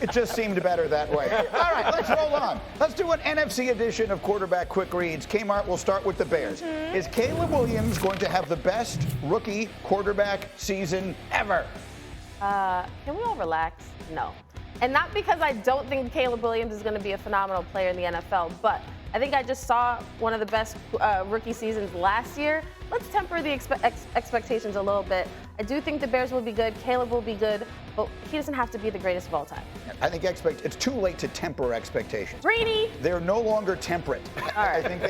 It just seemed better that way. All right, let's roll on. Let's do an NFC edition of Quarterback Quick Reads. Kmart, we'll start with the Bears. Is Caleb Williams going to have the best rookie quarterback season ever? Can we all relax? No. And not because I don't think Caleb Williams is going to be a phenomenal player in the NFL, but I think I just saw one of the best rookie seasons last year. Let's temper the expectations a little bit. I do think the Bears will be good, Caleb will be good, but he doesn't have to be the greatest of all time. I think it's too late to temper expectations. Greeny! They're no longer temperate. All right. I think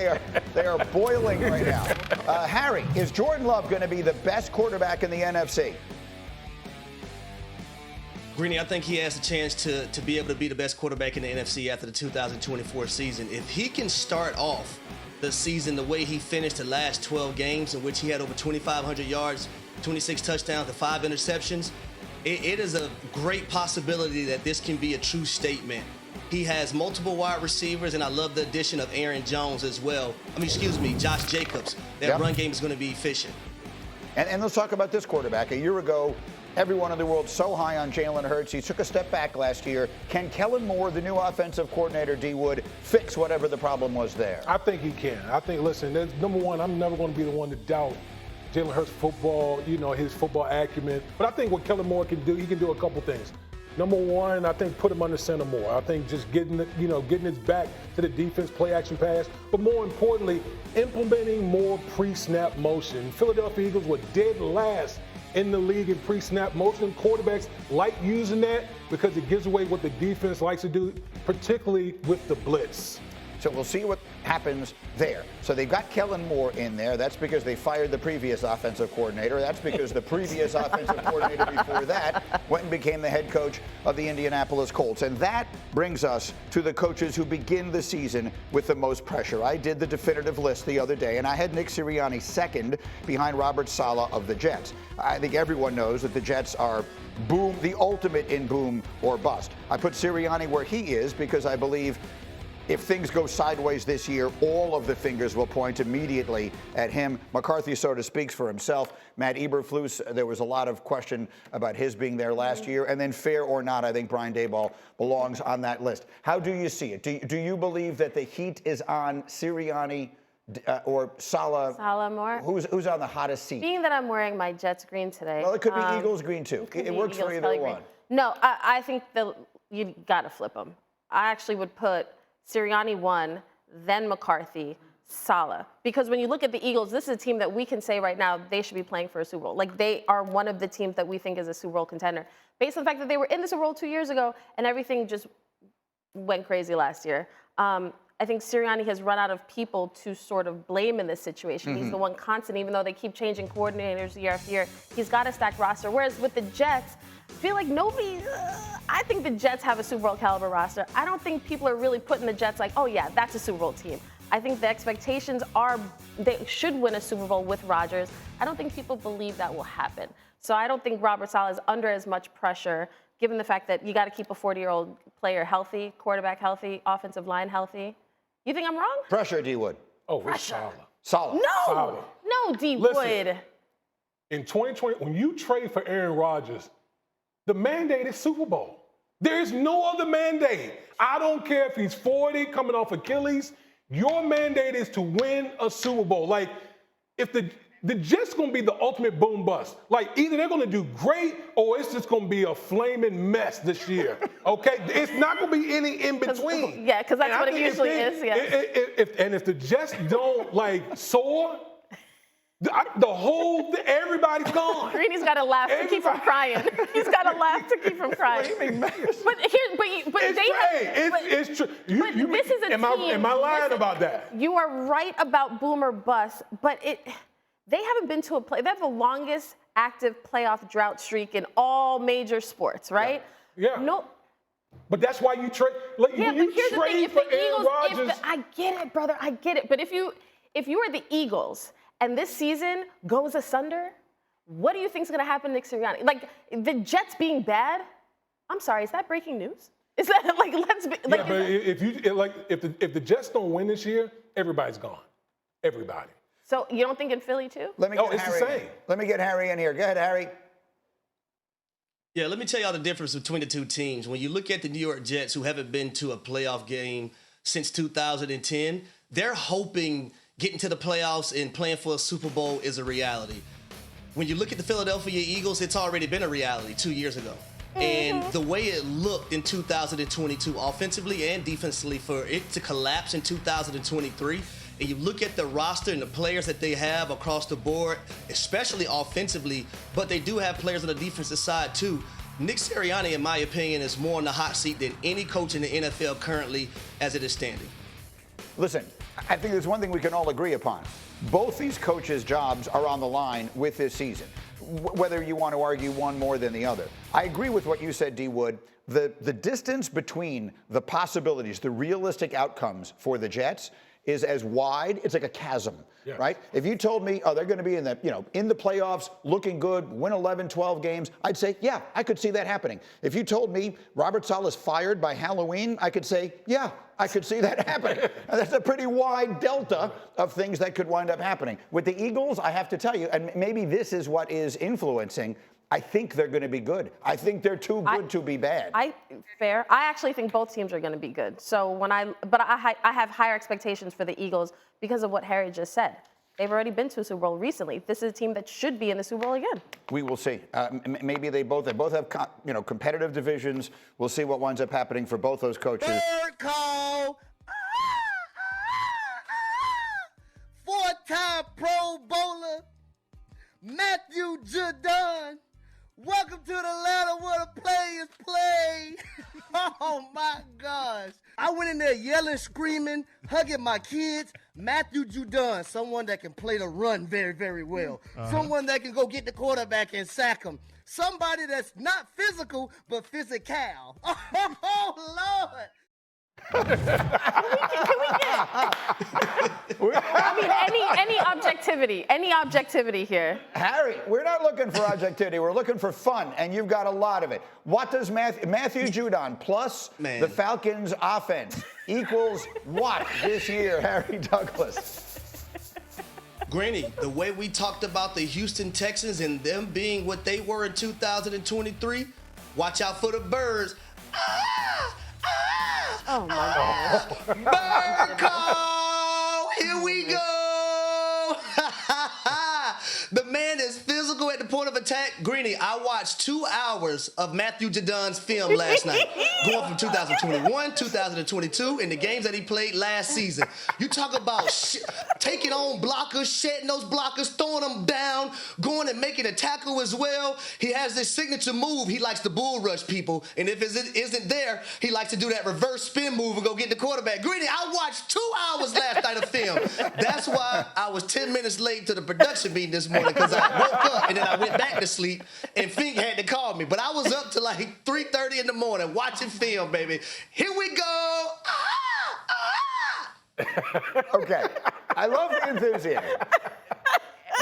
they are boiling right now. Harry, is Jordan Love going to be the best quarterback in the NFC? Greeny, I think he has a chance to be able to be the best quarterback in the NFC after the 2024 season. If he can start off the season the way he finished the last 12 games, in which he had over 2,500 yards, 26 touchdowns, and 5 interceptions, it is a great possibility that this can be a true statement. He has multiple wide receivers, and I love the addition of Aaron Jones as well. Josh Jacobs. That run game is going to be efficient. And let's talk about this quarterback. A year ago, everyone in the world so high on Jalen Hurts. He took a step back last year. Can Kellen Moore, the new offensive coordinator, D. Wood, fix whatever the problem was there? I think he can. Listen, number one, I'm never going to be the one to doubt Jalen Hurts' football, his football acumen. But I think what Kellen Moore can do, he can do a couple things. Number one, I think put him under center more. I think just getting his back to the defense, play action pass, but more importantly, implementing more pre-snap motion. Philadelphia Eagles were dead last in the league in pre-snap motion. Quarterbacks like using that because it gives away what the defense likes to do, particularly with the blitz. So we'll see what happens there. So they've got Kellen Moore in there. That's because they fired the previous offensive coordinator. That's because the previous offensive coordinator before that went and became the head coach of the Indianapolis Colts. And that brings us to the coaches who begin the season with the most pressure. I did the definitive list the other day, and I had Nick Sirianni second behind Robert Saleh of the Jets. I think everyone knows that the Jets are boom, the ultimate in boom or bust. I put Sirianni where he is because I believe if things go sideways this year, all of the fingers will point immediately at him. McCarthy sort of speaks for himself. Matt Eberflus, there was a lot of question about his being there last year. And then fair or not, I think Brian Daboll belongs on that list. How do you see it? Do you believe that the heat is on Sirianni or Saleh? Saleh Moore. Who's on the hottest seat? Being that I'm wearing my Jets green today. Well, it could be Eagles green too. It works for either one. No, I think that you got to flip them. I actually would put Sirianni 1, then McCarthy, Saleh. Because when you look at the Eagles, this is a team that we can say right now they should be playing for a Super Bowl. Like, they are one of the teams that we think is a Super Bowl contender. Based on the fact that they were in the Super Bowl 2 years ago and everything just went crazy last year. I think Sirianni has run out of people to sort of blame in this situation. He's the one constant, even though they keep changing coordinators year after year. He's got a stacked roster. Whereas with the Jets, I feel like I think the Jets have a Super Bowl caliber roster. I don't think people are really putting the Jets like, oh yeah, that's a Super Bowl team. I think the expectations are they should win a Super Bowl with Rodgers. I don't think people believe that will happen. So I don't think Robert Saleh is under as much pressure, given the fact that you got to keep a 40-year-old player healthy, quarterback healthy, offensive line healthy. You think I'm wrong? Pressure, D. Wood. Oh, it's Saleh. Saleh. No, D. Wood. In 2020, when you trade for Aaron Rodgers, the mandate is Super Bowl. There is no other mandate. I don't care if he's 40, coming off Achilles. Your mandate is to win a Super Bowl. Like, if the Jets going to be the ultimate boom bust. Like, either they're going to do great or it's just going to be a flaming mess this year. Okay? It's not going to be any in between. Yeah, because that's what it usually is. Yeah. If the Jets don't, soar, everybody's gone. Greeny's got to laugh to keep from crying. He's got to laugh to keep from crying. It's true. This is a team. Am I lying about that? You are right about boom or bust, but they haven't been to they have the longest active playoff drought streak in all major sports, right? Yeah. No. But that's why you trade. When you trade for Aaron Rodgers. I get it, brother. I get it. But if you are the Eagles and this season goes asunder, what do you think is going to happen to Nick Sirianni? Like, the Jets being bad, I'm sorry, is that breaking news? Is that if the Jets don't win this year, everybody's gone. Everybody. So you don't think in Philly too? It's the same. Let me get Harry in here. Go ahead, Harry. Yeah, let me tell y'all the difference between the two teams. When you look at the New York Jets, who haven't been to a playoff game since 2010, they're hoping getting to the playoffs and playing for a Super Bowl is a reality. When you look at the Philadelphia Eagles, it's already been a reality 2 years ago. And the way it looked in 2022, offensively and defensively, for it to collapse in 2023, and you look at the roster and the players that they have across the board, especially offensively, but they do have players on the defensive side too. Nick Sirianni, in my opinion, is more on the hot seat than any coach in the NFL currently as it is standing. Listen, I think there's one thing we can all agree upon. Both these coaches' jobs are on the line with this season, whether you want to argue one more than the other. I agree with what you said, D. Wood. The distance between the possibilities, the realistic outcomes for the Jets is as wide, it's like a chasm, right? If you told me, oh, they're going to be in the playoffs, looking good, win 11, 12 games, I'd say, yeah, I could see that happening. If you told me Robert Saleh's fired by Halloween, I could say, yeah, I could see that happening. And that's a pretty wide delta of things that could wind up happening. With the Eagles, I have to tell you, and maybe this is what is influencing, I think they're going to be good. I think they're too good to be bad. Fair. I actually think both teams are going to be good. So I have higher expectations for the Eagles because of what Harry just said. They've already been to a Super Bowl recently. This is a team that should be in the Super Bowl again. We will see. Maybe they both have competitive divisions. We'll see what winds up happening for both those coaches. Third call. Four-time Pro Bowler Matthew Judon. Welcome to the Atlanta where the players play. Oh, my gosh. I went in there yelling, screaming, hugging my kids. Matthew Judon, someone that can play the run very, very well. Someone that can go get the quarterback and sack him. Somebody that's not physical, but physical. Oh, Lord. Can we get? I mean, any objectivity here. Harry, we're not looking for objectivity. We're looking for fun, and you've got a lot of it. What does Matthew Judon plus the Falcons' offense equals what this year, Harry Douglas? Greeny, the way we talked about the Houston Texans and them being what they were in 2023, watch out for the birds. Oh, my gosh. Bird call! Here we go! The man is physical at the point of attack. Greeny, I watched 2 hours of Matthew Judon's film last night, going from 2021, 2022, and the games that he played last season. You talk about taking on blockers, shedding those blockers, throwing them down, going and making a tackle as well. He has this signature move. He likes to bull rush people, and if it isn't there, he likes to do that reverse spin move and go get the quarterback. Greeny, I watched 2 hours last night of film. That's why I was 10 minutes late to the production meeting this morning, because I woke up and then I went back to sleep, and Fink had to call me. But I was up to like 3:30 in the morning watching film, baby. Here we go. Okay, I love the enthusiasm.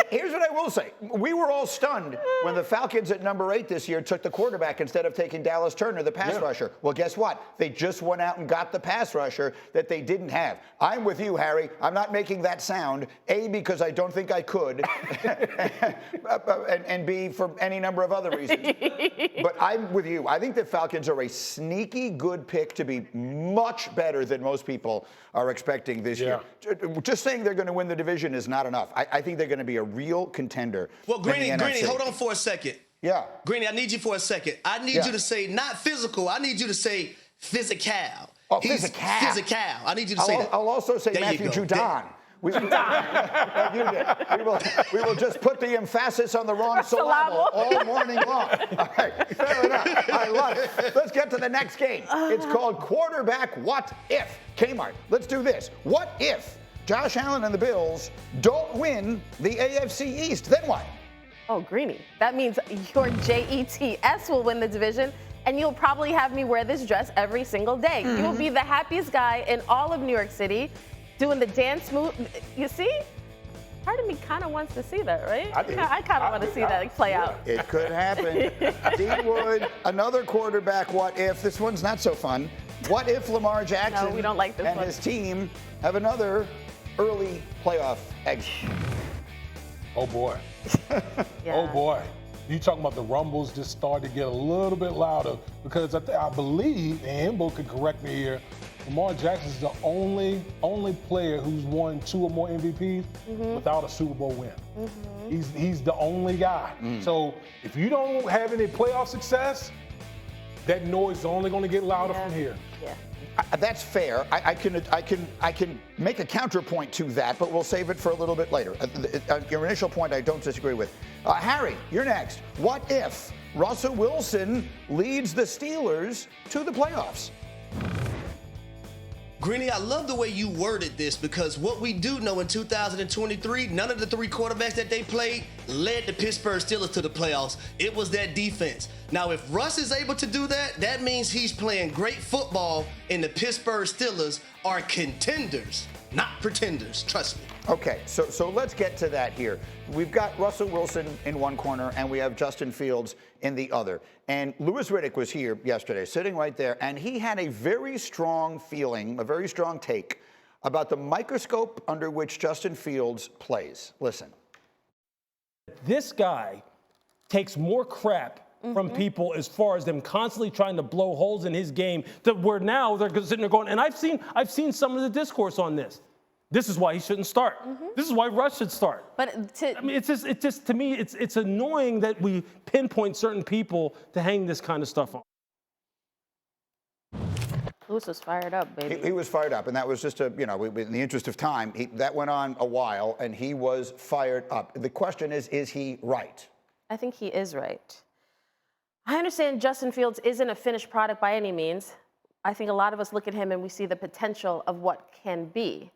Here's what I will say. We were all stunned when the Falcons at number 8 this year took the quarterback instead of taking Dallas Turner, the pass rusher. Well, guess what? They just went out and got the pass rusher that they didn't have. I'm with you, Harry. I'm not making that sound, A, because I don't think I could, and B, for any number of other reasons. But I'm with you. I think the Falcons are a sneaky good pick to be much better than most people are expecting this year. Just saying they're going to win the division is not enough. I think they're going to be a real contender. Well, Greeny, hold on for a second. Yeah. Greeny, I need you for a second. I need you to say not physical. I need you to say physical. Oh, physical. Physical. I need you to say that. I'll also say there Matthew Judon. We will just put the emphasis on the wrong syllable all morning long. All right, fair enough. I love it. Let's get to the next game. It's called Quarterback What If. Kmart, let's do this. What if Josh Allen and the Bills don't win the AFC East? Then what? Oh, Greeny. That means your Jets will win the division, and you'll probably have me wear this dress every single day. You'll be the happiest guy in all of New York City, doing the dance move. You see? Part of me kind of wants to see that, right? I kind of want to see that play out. It could happen. Dean Wood, another quarterback what if. This one's not so fun. What if Lamar Jackson no, we don't like this and one. his team have another early playoff exit? Oh, boy. Yeah. Oh, boy. You talking about the rumbles just started to get a little bit louder because I believe, and Himbo can correct me here, Lamar Jackson is the only player who's won 2 or more MVPs without a Super Bowl win. He's the only guy. So if you don't have any playoff success, that noise is only going to get louder from here. Yeah. That's fair. I can make a counterpoint to that, but we'll save it for a little bit later. Your initial point I don't disagree with. Harry, you're next. What if Russell Wilson leads the Steelers to the playoffs? Greeny, I love the way you worded this because what we do know in 2023, none of the 3 quarterbacks that they played led the Pittsburgh Steelers to the playoffs. It was that defense. Now, if Russ is able to do that, that means he's playing great football and the Pittsburgh Steelers are contenders, not pretenders. Trust me. Okay, so let's get to that here. We've got Russell Wilson in one corner, and we have Justin Fields in the other. And Louis Riddick was here yesterday, sitting right there, and he had a very strong feeling, a very strong take about the microscope under which Justin Fields plays. Listen. This guy takes more crap from people as far as them constantly trying to blow holes in his game that where now they're sitting there going, and I've seen some of the discourse on this. This is why he shouldn't start. This is why Russ should start. But I mean, it's just to me, it's annoying that we pinpoint certain people to hang this kind of stuff on. Louis was fired up, baby. He was fired up, and that was just in the interest of time, that went on a while, and he was fired up. The question is he right? I think he is right. I understand Justin Fields isn't a finished product by any means. I think a lot of us look at him and we see the potential of what can be.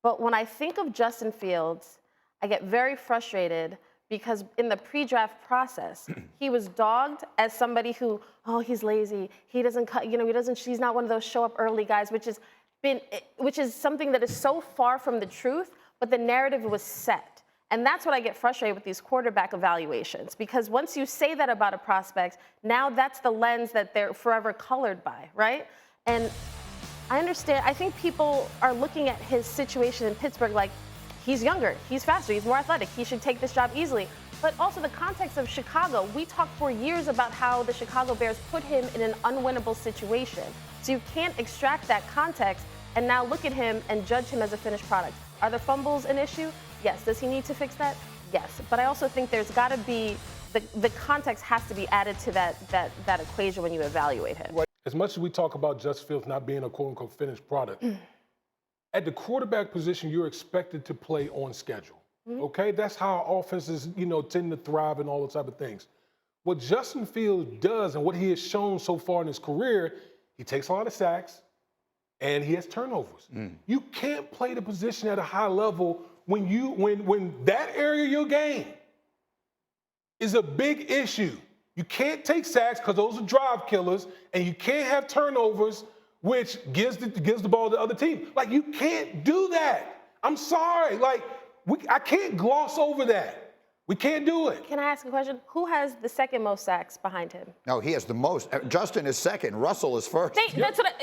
But when I think of Justin Fields, I get very frustrated because in the pre-draft process, he was dogged as somebody who, he's lazy. He doesn't cut, he's not one of those show up early guys, which is something that is so far from the truth, but the narrative was set. And that's what I get frustrated with these quarterback evaluations, because once you say that about a prospect, now that's the lens that they're forever colored by, right? And I understand. I think people are looking at his situation in Pittsburgh like he's younger, he's faster, he's more athletic, he should take this job easily. But also the context of Chicago. We talked for years about how the Chicago Bears put him in an unwinnable situation. So you can't extract that context and now look at him and judge him as a finished product. Are the fumbles an issue? Yes. Does he need to fix that? Yes. But I also think there's got to be, the context has to be added to that equation when you evaluate him. As much as we talk about Justin Fields not being a quote-unquote finished product, at the quarterback position, you're expected to play on schedule, okay? That's how offenses, tend to thrive and all those type of things. What Justin Fields does and what he has shown so far in his career, he takes a lot of sacks and he has turnovers. You can't play the position at a high level when that area of your game is a big issue. You can't take sacks because those are drive killers, and you can't have turnovers, which gives the ball to the other team. Like, you can't do that. I'm sorry. I can't gloss over that. We can't do it. Can I ask a question? Who has the second most sacks behind him? No, he has the most. Justin is second. Russell is first. That's what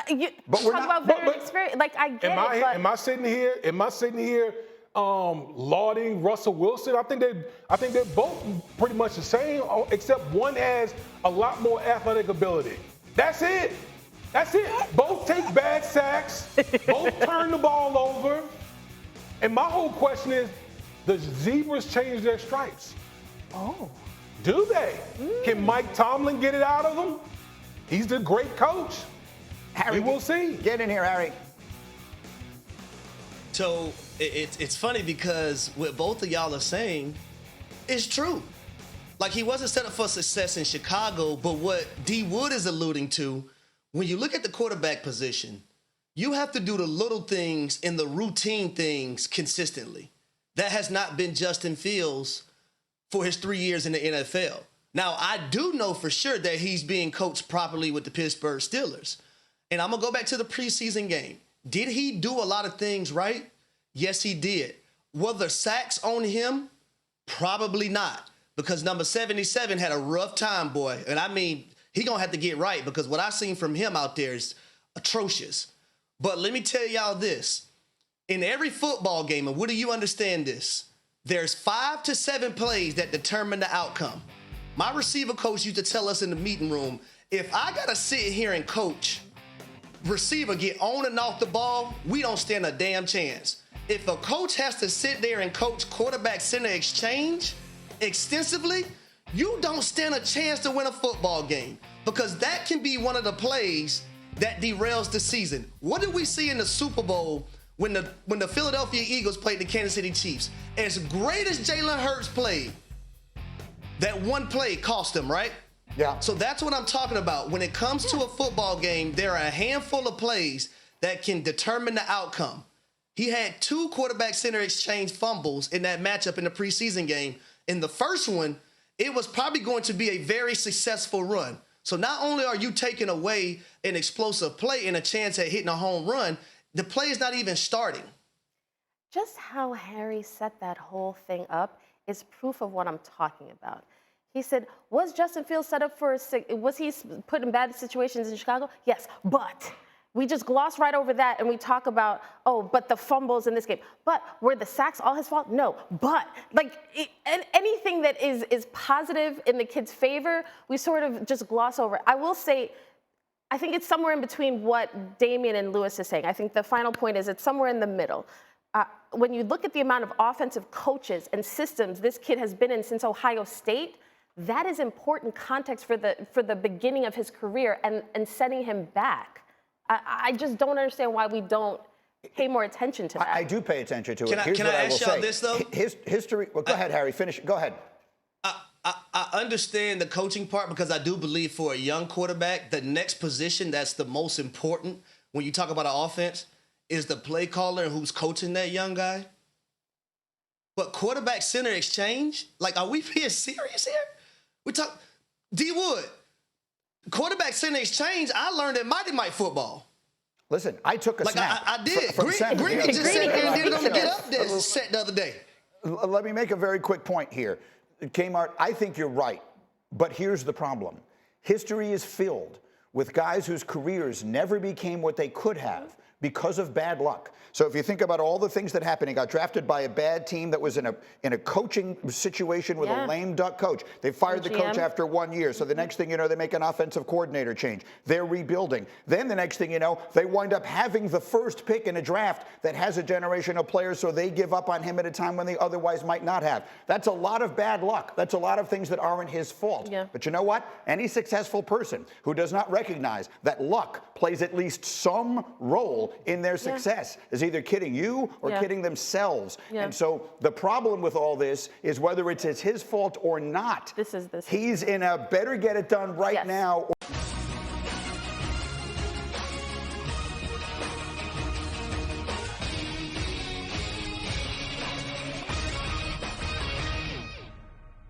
you But we're talk not- about very experience. I get it. But Am I sitting here lauding Russell Wilson? I think they're both pretty much the same, except one has a lot more athletic ability. That's it. Both take bad sacks. Both turn the ball over. And my whole question is, the Zebras change their stripes? Oh. Do they? Can Mike Tomlin get it out of them? He's the great coach. Harry, we will see. Get in here, Harry. So it's funny because what both of y'all are saying is true. Like, he wasn't set up for success in Chicago, but what D. Wood is alluding to, when you look at the quarterback position, you have to do the little things and the routine things consistently. That has not been Justin Fields for his 3 years in the NFL. Now, I do know for sure that he's being coached properly with the Pittsburgh Steelers. And I'm going to go back to the preseason game. Did he do a lot of things right? Yes, he did. Were there sacks on him? Probably not, because number 77 had a rough time, boy. And I mean, he going to have to get right, because what I've seen from him out there is atrocious. But let me tell y'all this. In every football game, and Woody, you understand this, there's 5 to 7 plays that determine the outcome. My receiver coach used to tell us in the meeting room, if I got to sit here and coach receiver get on and off the ball, we don't stand a damn chance. If a coach has to sit there and coach quarterback center exchange extensively, you don't stand a chance to win a football game, because that can be one of the plays that derails the season. What did we see in the Super Bowl when the Philadelphia Eagles played the Kansas City Chiefs? As great as Jalen Hurts played, that one play cost him, right? Yeah. So that's what I'm talking about. When it comes to a football game, there are a handful of plays that can determine the outcome. He had 2 quarterback center exchange fumbles in that matchup in the preseason game. In the first one, it was probably going to be a very successful run. So not only are you taking away an explosive play and a chance at hitting a home run, the play is not even starting. Just how Harry set that whole thing up is proof of what I'm talking about. He said, was Justin Fields set up for was he put in bad situations in Chicago? Yes, but we just gloss right over that and we talk about, oh, but the fumbles in this game. But were the sacks all his fault? No, but anything that is positive in the kid's favor, we sort of just gloss over. I will say, I think it's somewhere in between what Damian and Lewis is saying. I think the final point is it's somewhere in the middle. When you look at the amount of offensive coaches and systems this kid has been in since Ohio State, that is important context for the beginning of his career and setting him back. I just don't understand why we don't pay more attention to that. I do pay attention to it. Here's can what I will ask y'all say. this, though? History. Well, go ahead, Harry. Finish. Go ahead. I understand the coaching part, because I do believe for a young quarterback, the next position that's the most important when you talk about an offense is the play caller and who's coaching that young guy. But quarterback center exchange, like, are we being serious here? We talk D Wood. Quarterback center exchange, I learned at Mighty Mike football. Listen, I took a snap. I did. Greeny Greeny just sat there and did it on the Get Up there set the other day. Let me make a very quick point here. Kmart, I think you're right, but here's the problem. History is filled with guys whose careers never became what they could have because of bad luck. So if you think about all the things that happened, he got drafted by a bad team that was in a coaching situation with a lame duck coach. They fired the coach after 1 year. So the next thing you know, they make an offensive coordinator change. They're rebuilding. Then the next thing you know, they wind up having the first pick in a draft that has a generation of players, so they give up on him at a time when they otherwise might not have. That's a lot of bad luck. That's a lot of things that aren't his fault. Yeah. But you know what? Any successful person who does not recognize that luck plays at least some role in their success is either kidding you or kidding themselves. And so the problem with all this is whether it's his fault or not. This is he's in a better get it done right now